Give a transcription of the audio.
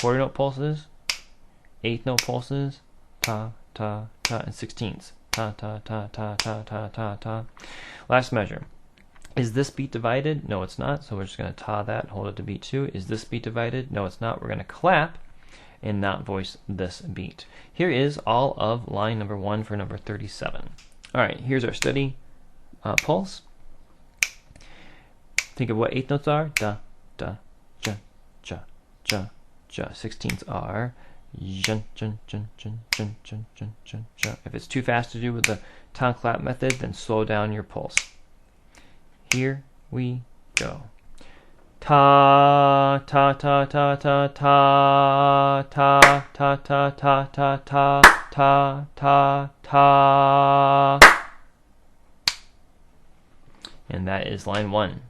quarter note pulses, eighth note pulses, ta, ta, ta, and 16ths. Ta, ta, ta, ta, ta, ta, ta, ta. Last measure. Is this beat divided? No, it's not. So we're just going to ta that, hold it to beat 2. Is this beat divided? No, it's not. We're going to clap and not voice this beat. Here is all of line number 1 for number 37. All right, here's our steady pulse. Think of what eighth notes are. Da, da, ja, ja, ja, ja. 16ths are jun, jun, jun, jun, jun, jun, jun, jun, jun. If it's too fast to do with the tongue clap method, then slow down your pulse. Here we go. Ta, ta, ta, ta, ta, ta, ta, ta, ta, ta, ta, ta, ta, ta, ta. And that is line 1.